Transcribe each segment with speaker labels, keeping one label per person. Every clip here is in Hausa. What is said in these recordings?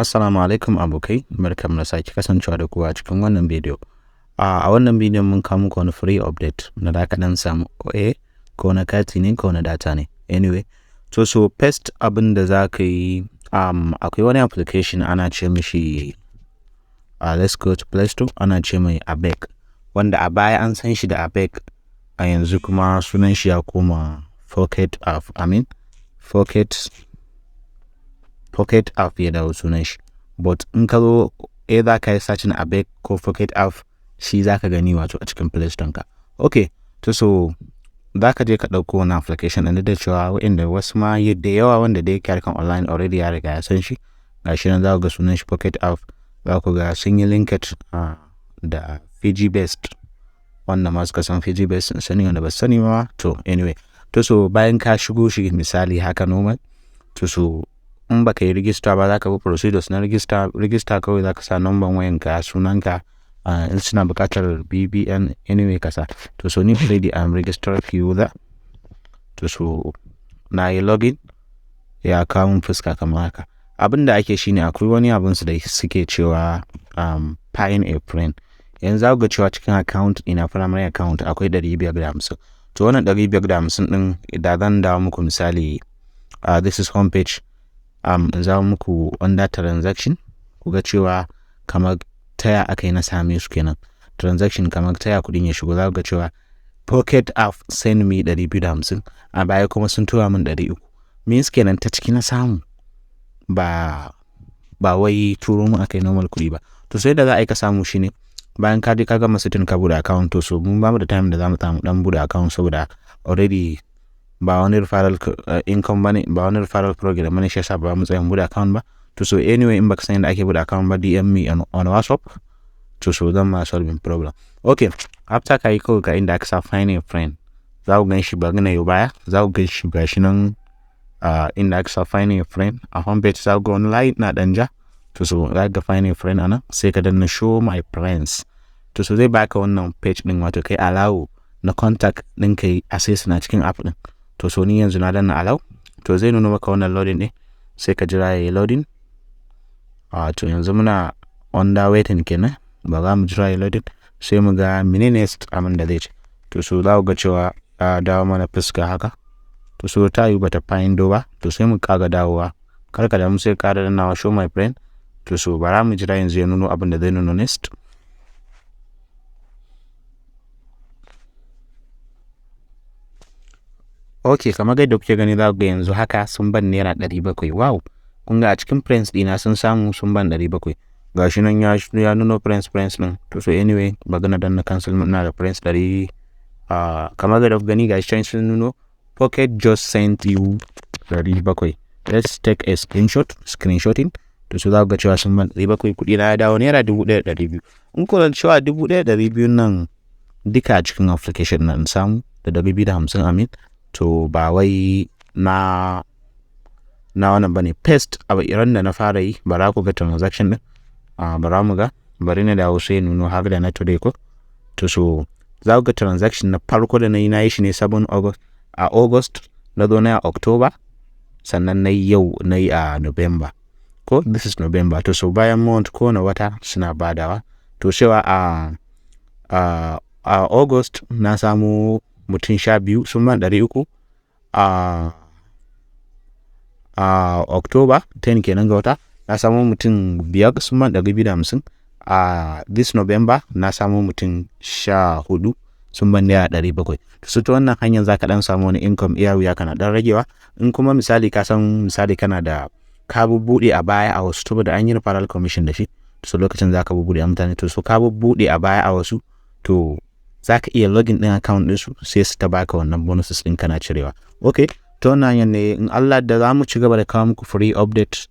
Speaker 1: Assalamu alaikum abokai, barkamu da sake kasancewa da ku a cikin wannan bidiyo. A wannan bidiyon mun kawo muku wani free update na da ka dan samu ko na kati ne ko na data ne. Anyway, so first abin da za ka yi, akwai wani application ana ce mishi let's go to Play Store, ana ce mai Abeg, wanda a baya an san shi da Abeg, a yanzu kuma sunan shi ya koma Pocket App ya dawo sunan shi. But in ka zo za ka yi searching Abeg ko Pocket App, shi za ka gani wato a cikin Play Store ka. Okay, so za ka je ka ɗauko wani application ɗin da cewa wa'inda wasu ma da yawa wanda dai yake harkan online already ya riga ya san shi. Gashi nan za ku ga sunan shi Pocket App, za ku ga sun yi linked da Fiji based, wanda ma suka san Fiji based sun sani, wanda ba su sani ma to anyway. So bayan ka shigo shi misali haka normal, so in baka yi register ba za ka bi procedures na register kawai za ka sa number wayanka, sunanka, in suna buƙatar BBN anyway ka sa. So ni already I'm registered user. So na yi login, ya kawo mun fuska kamar haka. Abin da ake shine akwai wani abin su da suke cewa find a friend. Yanzu za ku ga cewa cikin account ina primary account akwai 550. To wannan 550 din idan zan dawo muku misali, this is home page, za muku under transaction, ku ga cewa kamar taya aka yi na same su kenan. Transaction kamar taya kudin ya shigo, za ku ga cewa Pocket App send me 250, a baya kuma sun tura min 300. Means kenan ta ciki na samu, ba wai turo mu aka yi normal kuɗi ba. To sai da za a yi ka samu shi ne bayan ka je ka gama setting ka bude account. To so mun ba mu da time da za mu dan bude account, saboda already ba wani referral income bane, ba wani referral program bane, shi yasa ba mu tsaya mu bude account ba. To so anyway, in baka san yadda ake bude account ba, DM me on WhatsApp. To so zan ma solving problem. Okay, after ka yi kawai ka inda aka sa find a friend, za ku gan shi ba gana yau baya, za ku gan shi gashi nan inda aka sa find a friend a home page, za ku ga wani light na danja. To so za ka find a friend ana, sai ka danna show my friends. To so zai baka wannan page din, wato kai allow na contact din kai access na cikin app din. To so ni yanzu na danna allow, to zai nuna maka wannan loading din, sai ka jira yayi loading. To yanzu muna under waiting kenan, ba za mu jira yayi loading, sai mu ga menene next abin da zai ce. To so za ku ga cewa dawo mana fuska haka. To so ta yi bata find ba, to sai mu kaga dawowa, karka da mu sai ka danna show my friend. To so bara mu jira yanzu ya nuno abin da zai nuno next. Okay, kamar yadda kuke gani za ku ga yanzu haka sun ban naira 700. Wow, kun ga a cikin friends dina sun samu sun ban 700. Gashi nan ya nuno friends din. To so anyway, magana dan na cancel na da friends 100. Kamar yadda kuke gani gashi can sun nuno Pocket just sent you 700. Let's take a screenshotting. To so za ku ga cewa sun ban 700, kuɗi na ya dawo naira 1200. In ku cewa 1200 nan duka a cikin application nan samu da 250 amin. To ba wai na wannan bane, paste abu iran da na fara yi. Bara ku ga transaction din, bara mu ga, bari na dawo sai nuno har da na today ko. To so za ku ga transaction na farko da na yi shi ne 7 August, na zo na October, sannan na yi yau na yi a November ko, this is November. To so bayan month ko na wata suna badawa. To cewa a August na samu mutum 12 sun ban 300. October 10 kenan ga wata na samu mutum 5 sun ban 250. This November na samu mutum 14 sun ban naira 700. So ta wannan hanyar za ka dan samu wani income iya wuya kana dan ragewa. In kuma misali ka san misali kana da ka bubbude a baya a wasu, saboda an yi referral commission da shi, so lokacin za ka bubbude a mutane. To so ka bubbude a baya a wasu, to za ka iya login din account ɗinsu sai su ta baka wannan bonuses ɗin kana cirewa. Okay, to wannan hanyar ne in Allah da za mu ci gaba da kawo muku free update,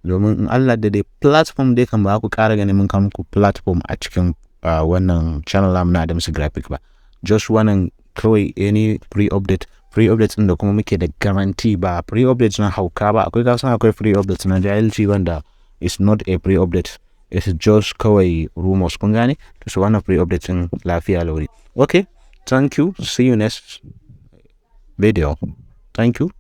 Speaker 1: domin in Allah da dai platform dai kan ba ku ƙara ganin mun kawo muku platform a cikin wannan channel na Adamsy graphic ba. Just wannan kawai any free update ɗin da kuma muke da guarantee, ba free update na hauka ba. Akwai free update na jahilci wanda is not a free update, it's just kawai rumors, kun gane. To so wannan free update din lafiya lauri. Okay, thank you, see you next video. Thank you.